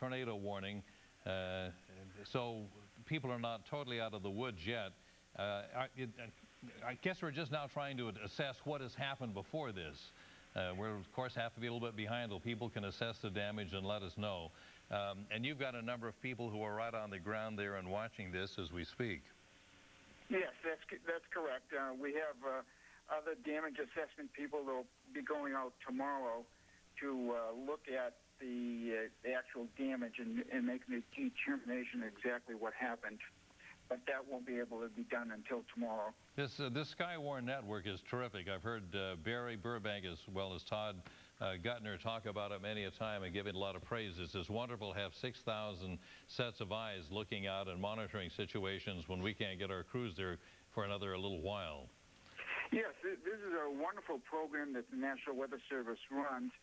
tornado warning, so people are not totally out of the woods yet. I guess we're just now trying to assess what has happened before this. We of course have to be a little bit behind so people can assess the damage and let us know. And you've got a number of people who are right on the ground there and watching this as we speak. Yes, that's correct. We have other damage assessment people that will be going out tomorrow to look at the actual damage and making a determination exactly what happened. But that won't be able to be done until tomorrow. This Skywarn network is terrific. I've heard Barry Burbank as well as Todd Guttner talk about it many a time and give it a lot of praise. It's wonderful to have 6,000 sets of eyes looking out and monitoring situations when we can't get our crews there for a little while. Yes, this is a wonderful program that the National Weather Service runs.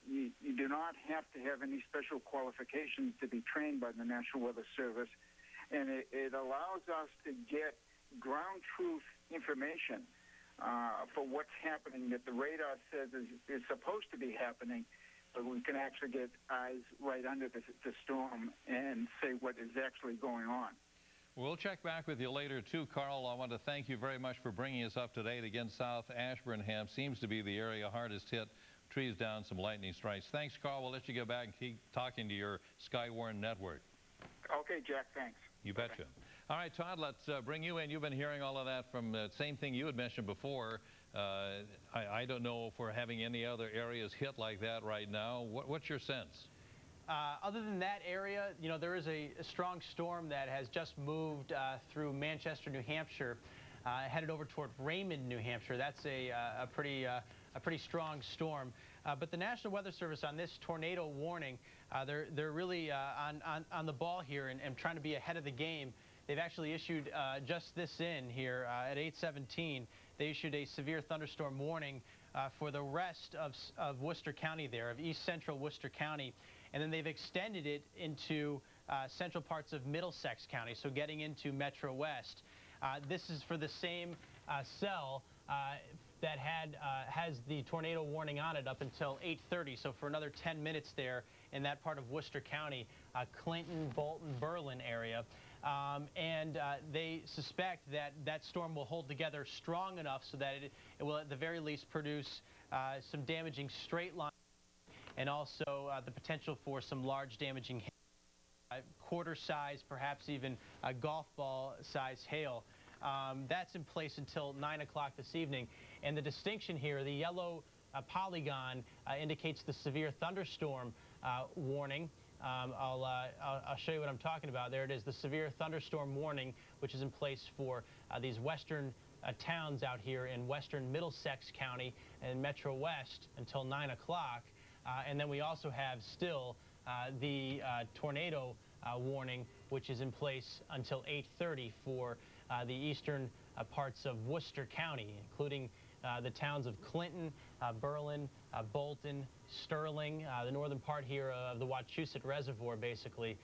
You do not have to have any special qualifications to be trained by the National Weather Service. And it allows us to get ground truth information for what's happening that the radar says is supposed to be happening, but we can actually get eyes right under the storm and say what is actually going on. We'll check back with you later, too, Carl. I want to thank you very much for bringing us up to date. Again, South Ashburnham seems to be the area hardest hit. Trees down, some lightning strikes. Thanks, Carl. We'll let you go back and keep talking to your Skywarn network. Okay, Jack, thanks. You betcha. All right, Todd, let's bring you in. You've been hearing all of that from the same thing you had mentioned before. I don't know if we're having any other areas hit like that right now. What's your sense? Other than that area, you know, there is a strong storm that has just moved through Manchester, New Hampshire, headed over toward Raymond, New Hampshire. That's a pretty strong storm. But the National Weather Service on this tornado warning, they're really on the ball here and trying to be ahead of the game. They've actually issued just this in here at 8:17. They issued a severe thunderstorm warning for the rest of Worcester County there, of east central Worcester County. And then they've extended it into central parts of Middlesex County, so getting into Metro West. This is for the same cell that has the tornado warning on it up until 8:30, so for another 10 minutes there in that part of Worcester County, Clinton, Bolton, Berlin area. And they suspect that that storm will hold together strong enough so that it will at the very least produce some damaging straight line and also the potential for some large damaging quarter size, perhaps even golf ball size hail. That's in place until 9 o'clock this evening. And the distinction here, the yellow polygon indicates the severe thunderstorm warning. I'll show you what I'm talking about. There it is, the severe thunderstorm warning, which is in place for these western towns out here in western Middlesex County and Metro West until 9 o'clock. And then we also have still the tornado warning, which is in place until 8:30 for the eastern parts of Worcester County, including the towns of Clinton, Berlin, Bolton, Sterling, the northern part here of the Wachusett Reservoir, basically.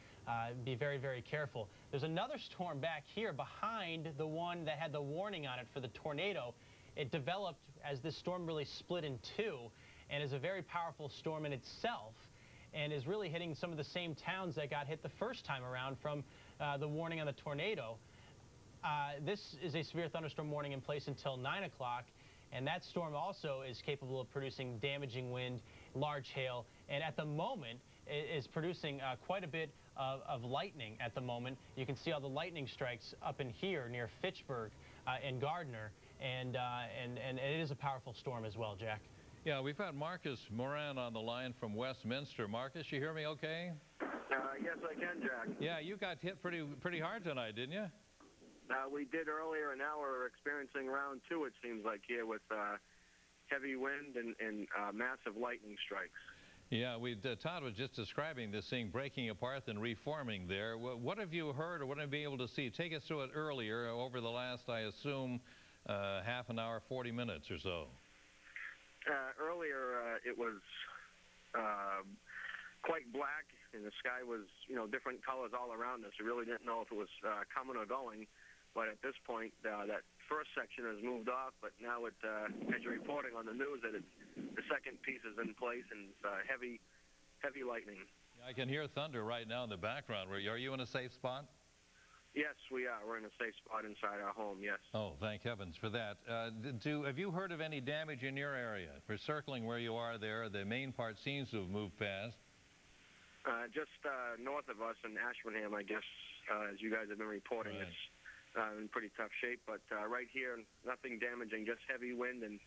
Be very, very careful. There's another storm back here behind the one that had the warning on it for the tornado. It developed as this storm really split in two and is a very powerful storm in itself and is really hitting some of the same towns that got hit the first time around from the warning on the tornado. This is a severe thunderstorm warning in place until 9 o'clock, and that storm also is capable of producing damaging wind, large hail, and at the moment is producing quite a bit of lightning at the moment. You can see all the lightning strikes up in here near Fitchburg and Gardner, and it is a powerful storm as well, Jack. Yeah, we've got Marcus Moran on the line from Westminster. Marcus, you hear me okay? Yes, I can, Jack. Yeah, you got hit pretty hard tonight, didn't you? We did earlier, and now we're experiencing round two, it seems like, here with heavy wind and massive lightning strikes. Yeah, Todd was just describing this thing breaking apart and reforming there. What have you heard or what have you been able to see? Take us through it earlier over the last, I assume, half an hour, 40 minutes or so. Earlier, it was quite black, and the sky was, different colors all around us. We really didn't know if it was coming or going. But at this point, that first section has moved off, but now as you're reporting on the news, that the second piece is in place, and it's heavy lightning. I can hear thunder right now in the background. Are you in a safe spot? Yes, we are. We're in a safe spot inside our home, yes. Oh, thank heavens for that. Have you heard of any damage in your area? We're circling where you are there. The main part seems to have moved past. Just north of us in Ashburnham, I guess, as you guys have been reporting, Right. It's in pretty tough shape. But right here, nothing damaging, just heavy wind and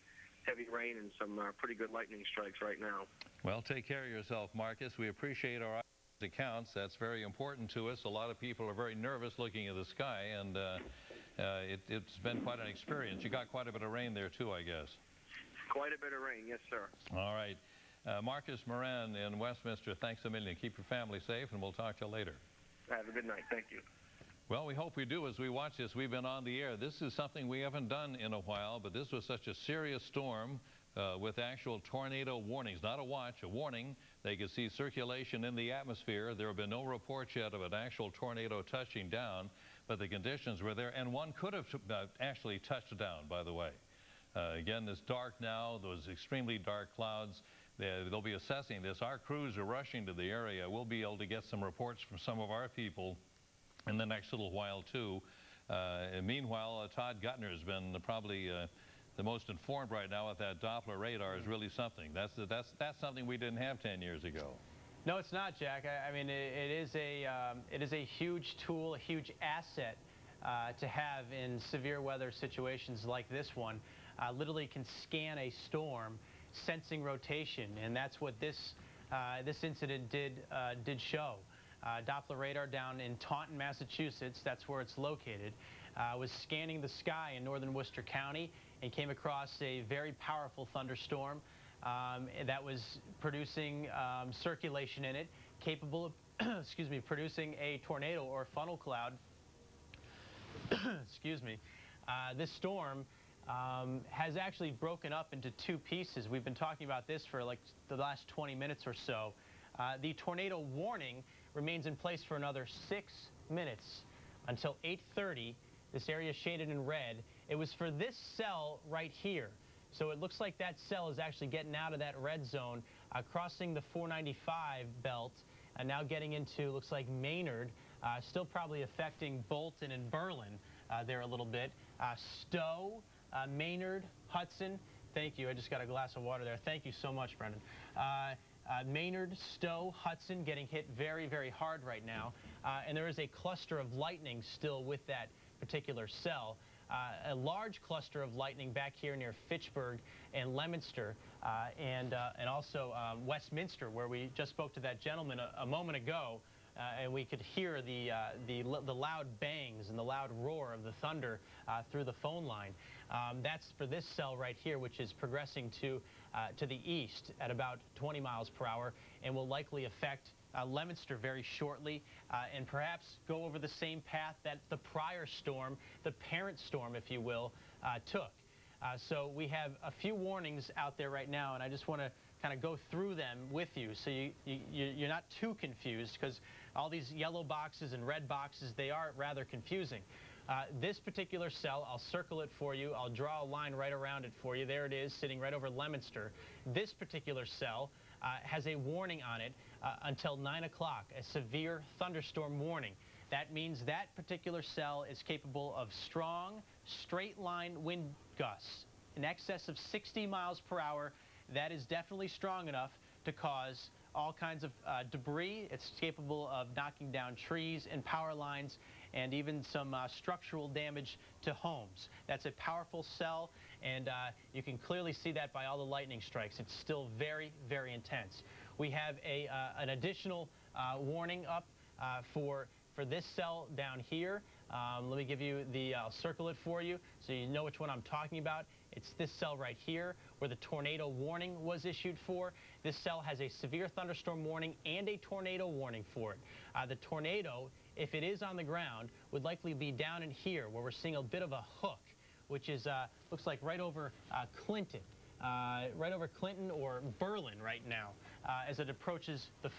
heavy rain and some pretty good lightning strikes right now. Well, take care of yourself, Marcus. We appreciate our accounts. That's very important to us. A lot of people are very nervous looking at the sky, and it's been quite an experience. You got quite a bit of rain there, too, I guess. Quite a bit of rain, yes, sir. All right. Marcus Moran in Westminster, thanks a million. Keep your family safe, and we'll talk to you later. Have a good night. Thank you. Well, we hope we do as we watch this. We've been on the air. This is something we haven't done in a while, but this was such a serious storm with actual tornado warnings. Not a watch, a warning. They could see circulation in the atmosphere. There have been no reports yet of an actual tornado touching down, but the conditions were there, and one could have actually touched down, by the way. Again, it's dark now. Those extremely dark clouds. They'll be assessing this. Our crews are rushing to the area. We'll be able to get some reports from some of our people in the next little while, too. And meanwhile, Todd Guttner has been probably the most informed right now with that Doppler radar. Is really something. That's something we didn't have 10 years ago. No, it's not, Jack. I mean, it is a huge tool, a huge asset to have in severe weather situations like this one. Literally can scan a storm, sensing rotation, and that's what this incident did show. Doppler radar down in Taunton, Massachusetts, that's where it's located, was scanning the sky in northern Worcester County and came across a very powerful thunderstorm that was producing circulation in it, capable of excuse me, producing a tornado or funnel cloud. Excuse me. This storm has actually broken up into two pieces. We've been talking about this for like the last 20 minutes or so. The tornado warning remains in place for another 6 minutes until 8:30. This area is shaded in red. It was for this cell right here. So it looks like that cell is actually getting out of that red zone, crossing the 495 belt, and now getting into, looks like, Maynard, still probably affecting Bolton and Berlin there a little bit. Stowe, Maynard, Hudson. Thank you. I just got a glass of water there. Thank you so much, Brendan. Maynard, Stowe, Hudson getting hit very, very hard right now. And there is a cluster of lightning still with that particular cell. A large cluster of lightning back here near Fitchburg and Leominster and also Westminster, where we just spoke to that gentleman a moment ago. And we could hear the loud bangs and the loud roar of the thunder through the phone line. That's for this cell right here, which is progressing to the east at about 20 miles per hour and will likely affect Leominster very shortly and perhaps go over the same path that the prior storm, the parent storm, if you will, took. So we have a few warnings out there right now, and I just want to kind of go through them with you so you're not too confused, because all these yellow boxes and red boxes, they are rather confusing. This particular cell, I'll circle it for you. I'll draw a line right around it for you. There it is, sitting right over Leominster. This particular cell has a warning on it until 9 o'clock, a severe thunderstorm warning. That means that particular cell is capable of strong, straight-line wind gusts in excess of 60 miles per hour. That is definitely strong enough to cause all kinds of debris. It's capable of knocking down trees and power lines and even some structural damage to homes. That's a powerful cell, and you can clearly see that by all the lightning strikes. It's still very, very intense. We have an additional warning up for this cell down here. Let me give you I'll circle it for you so you know which one I'm talking about. It's this cell right here where the tornado warning was issued for. This cell has a severe thunderstorm warning and a tornado warning for it. The tornado, if it is on the ground, would likely be down in here where we're seeing a bit of a hook, which is looks like right over Clinton or Berlin right now as it approaches the